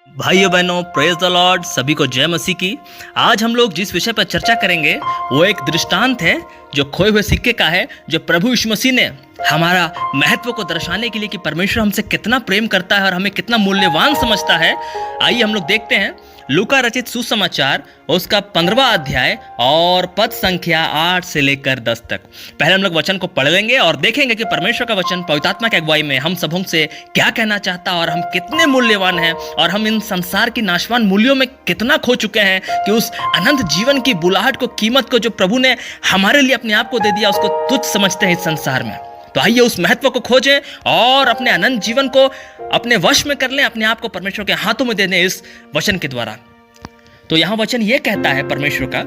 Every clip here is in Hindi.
भाइयों बहनों, प्रेज द लॉर्ड, सभी को जय मसीह की। आज हम लोग जिस विषय पर चर्चा करेंगे वो एक दृष्टांत है जो खोए हुए सिक्के का है, जो प्रभु यीशु मसीह ने हमारा महत्व को दर्शाने के लिए कि परमेश्वर हमसे कितना प्रेम करता है और हमें कितना मूल्यवान समझता है। आइए हम लोग देखते हैं लूका रचित सुसमाचार उसका 15वां अध्याय और पद संख्या 8 से लेकर 10 तक। पहले हम लोग वचन को पढ़ लेंगे और देखेंगे कि परमेश्वर का वचन पवित्र आत्मा की अगुवाई में हम सबों से क्या कहना चाहता है और हम कितने मूल्यवान हैं और हम इन संसार की नाशवान मूल्यों में कितना खो चुके हैं कि उस अनंत जीवन की बुलाहट को, कीमत को जो प्रभु ने हमारे लिए अपने आप को दे दिया, उसको तुच्छ समझते हैं इस संसार में। तो आइए उस महत्व को खोजें और अपने अनंत जीवन को अपने वश में कर लें, अपने आप को परमेश्वर के हाथों में दे दें इस वचन के द्वारा। तो यहां वचन यह कहता है परमेश्वर का,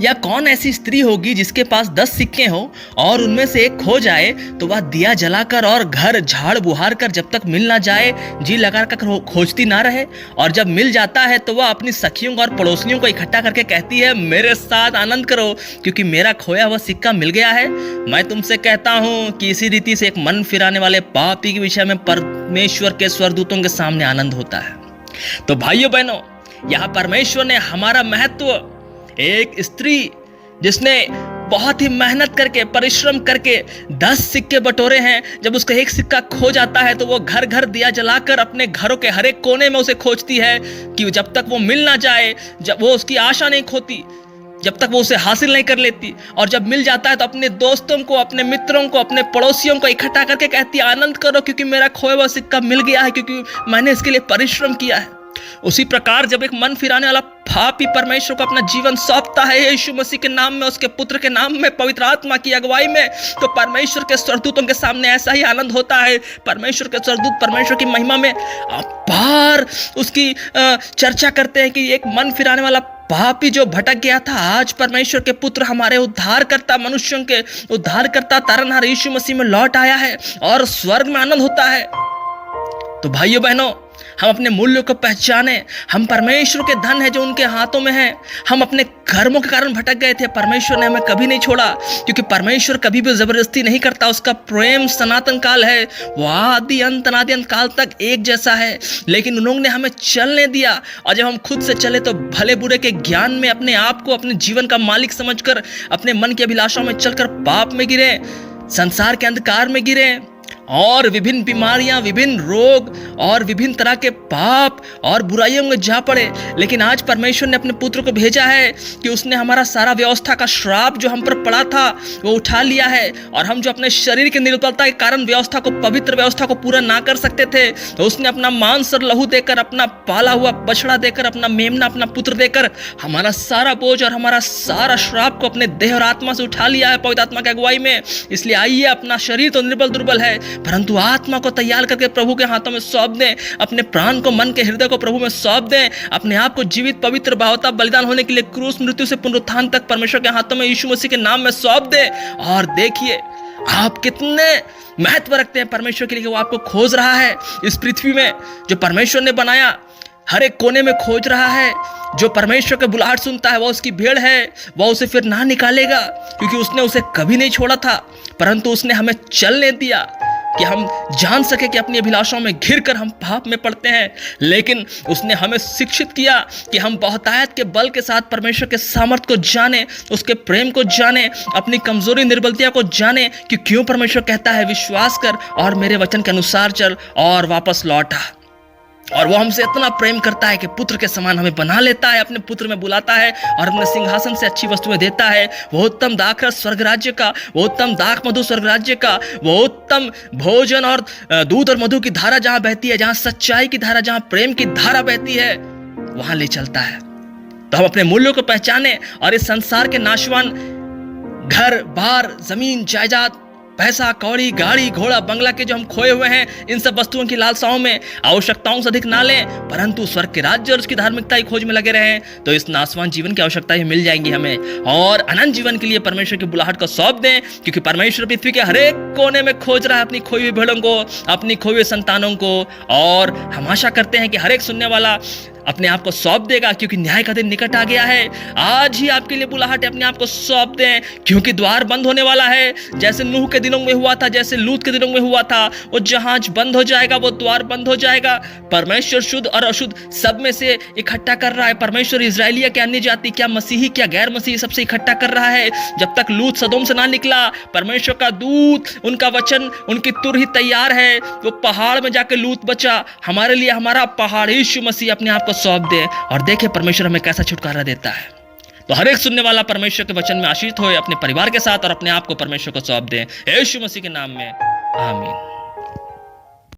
या कौन ऐसी स्त्री होगी जिसके पास 10 सिक्के हो और उनमें से एक खो जाए तो वह दिया जलाकर और घर झाड़ बुहार कर जब तक मिल ना जाए जी लगा कर खोजती ना रहे, और जब मिल जाता है तो वह अपनी सखियों और पड़ोसियों को इकट्ठा करके कहती है, मेरे साथ आनंद करो क्योंकि मेरा खोया हुआ सिक्का मिल गया है। मैं तुमसे कहता हूं कि इसी रीति से एक मन फिराने वाले पापी के विषय में परमेश्वर के स्वर्गदूतों के सामने आनंद होता है। तो भाइयों बहनों, यहां परमेश्वर ने हमारा महत्व, एक स्त्री जिसने बहुत ही मेहनत करके, परिश्रम करके 10 सिक्के बटोरे हैं, जब उसका एक सिक्का खो जाता है तो वो घर घर दिया जलाकर अपने घरों के हर एक कोने में उसे खोजती है कि जब तक वो मिल ना जाए, जब वो उसकी आशा नहीं खोती, जब तक वो उसे हासिल नहीं कर लेती, और जब मिल जाता है तो अपने दोस्तों को, अपने मित्रों को, अपने पड़ोसियों को इकट्ठा करके कहती है, आनंद करो क्योंकि मेरा खोया हुआ सिक्का मिल गया है, क्योंकि मैंने इसके लिए परिश्रम किया है। उसी प्रकार जब एक मन फिराने वाला पापी परमेश्वर को अपना जीवन सौंपता है यीशु मसीह के नाम में, उसके पुत्र के नाम में, पवित्र आत्मा की अगुवाई में, तो परमेश्वर के स्वर्गदूतों के सामने ऐसा ही आनंद होता है। परमेश्वर के स्वर्गदूत परमेश्वर की महिमा में अपार उसकी चर्चा करते हैं कि एक मन फिराने वाला पापी जो भटक गया था, आज परमेश्वर के पुत्र, हमारे उद्धारकर्ता, मनुष्यों के उद्धारकर्ता, तारनहार यीशु मसीह में लौट आया है और स्वर्ग में आनंद होता है। तो भाइयों बहनों, हम अपने मूल्यों को पहचाने। हम परमेश्वर के धन है जो उनके हाथों में है। हम अपने कर्मों के कारण भटक गए थे, परमेश्वर ने हमें कभी नहीं छोड़ा, क्योंकि परमेश्वर कभी भी जबरदस्ती नहीं करता। उसका प्रेम सनातन काल है, वो आदि अंत अनादि अंत काल तक एक जैसा है। लेकिन उन्होंने हमें चलने दिया, और जब हम खुद से चले तो भले बुरे के ज्ञान में अपने आप को अपने जीवन का मालिक समझकर अपने मन की अभिलाषाओं में चलकर पाप में गिरे, संसार के अंधकार में गिरे, और विभिन्न बीमारियां, विभिन्न रोग और विभिन्न तरह के पाप और बुराइयों में जा पड़े। लेकिन आज परमेश्वर ने अपने पुत्र को भेजा है कि उसने हमारा सारा व्यवस्था का श्राप जो हम पर पड़ा था वो उठा लिया है, और हम जो अपने शरीर की निर्बलता के कारण व्यवस्था को, पवित्र व्यवस्था को पूरा ना कर सकते थे, तो उसने अपना मांस और लहू देकर, अपना पाला हुआ बछड़ा देकर, अपना मेमना, अपना पुत्र देकर हमारा सारा बोझ और हमारा सारा श्राप को अपने देह और आत्मा से उठा लिया है पवित्र आत्मा की अगुवाई में। इसलिए आइए, अपना शरीर तो निर्बल दुर्बल है, परंतु आत्मा को तैयार करके प्रभु के हाथों में सौंप दें, अपने प्राण को, मन के हृदय को प्रभु में सौंप दें, अपने आप को जीवित, पवित्र, भावता बलिदान होने के लिए क्रूस, मृत्यु से पुनरुत्थान तक परमेश्वर के हाथों में, यीशु मसीह के नाम में सौंप दें। और देखिए आप कितने महत्व रखते हैं परमेश्वर के लिए, वो आपको खोज रहा है इस पृथ्वी में, जो परमेश्वर ने बनाया हर एक कोने में खोज रहा है। जो परमेश्वर के बुलाहट सुनता है वो उसकी भेड़ है, वो उसे फिर ना निकालेगा, क्योंकि उसने उसे कभी नहीं छोड़ा था, परंतु उसने हमें चलने दिया कि हम जान सके कि अपनी अभिलाषाओं में घिरकर हम पाप में पड़ते हैं। लेकिन उसने हमें शिक्षित किया कि हम बहुतायत के बल के साथ परमेश्वर के सामर्थ को जाने, उसके प्रेम को जाने, अपनी कमजोरी, निर्बलता को जाने कि क्यों परमेश्वर कहता है, विश्वास कर और मेरे वचन के अनुसार चल और वापस लौट आ। और वो हमसे इतना प्रेम करता है कि पुत्र के समान हमें बना लेता है, अपने पुत्र में बुलाता है और अपने सिंहासन से अच्छी वस्तुएं देता है। वो उत्तम दाखरस स्वर्ग राज्य का, वो उत्तम दाख मधु स्वर्ग राज्य का, वो उत्तम भोजन और दूध और मधु की धारा जहां बहती है, जहां सच्चाई की धारा, जहां प्रेम की धारा बहती है, वहां ले चलता है। तो हम अपने मूल्यों को पहचाने और इस संसार के नाशवान घर बार, जमीन जायदाद, पैसा कौड़ी, गाड़ी घोड़ा, बंगला के जो हम खोए हुए हैं, इन सब वस्तुओं की लालसाओं में, आवश्यकताओं से अधिक ना लें, परंतु स्वर्ग के राज्य और उसकी धार्मिकता की खोज में लगे रहें, तो इस नाशवान जीवन की आवश्यकताएं मिल जाएंगी हमें, और अनंत जीवन के लिए परमेश्वर की बुलाहट को सौंप दें, क्योंकि परमेश्वर पृथ्वी के हर एक कोने में खोज रहा है अपनी खोई हुई भेड़ों को, अपनी खोई हुई संतानों को। और हम आशा करते हैं कि हर एक सुनने वाला अपने आप को सौंप देगा, क्योंकि न्याय का दिन निकट आ गया है। आज ही आपके लिए बुलाहट है, अपने आप को सौंप दें, क्योंकि द्वार बंद होने वाला है। जैसे नूह के दिनों में हुआ था, जैसे लूत के दिनों में हुआ था, वो जहाज बंद हो जाएगा, वो द्वार बंद हो जाएगा। परमेश्वर शुद्ध और अशुद्ध सब में से इकट्ठा कर रहा है। परमेश्वर इजराइलिया क्या अन्य जाति, क्या मसीही, क्या गैर मसीही, सबसे इकट्ठा कर रहा है। जब तक लूत सदोम से ना निकला, परमेश्वर का दूत, उनका वचन, उनकी तुर ही तैयार है। वो पहाड़ में जाके लूत बचा। हमारे लिए हमारा पहाड़ यीशु मसीह अपने आप को सौंप दे और देखे परमेश्वर हमें कैसा छुटकारा देता है। तो हर एक सुनने वाला परमेश्वर के वचन में आशीष होए, अपने परिवार के साथ और अपने आप को परमेश्वर को सौंप दे, यीशु मसीह के नाम में, आमीन।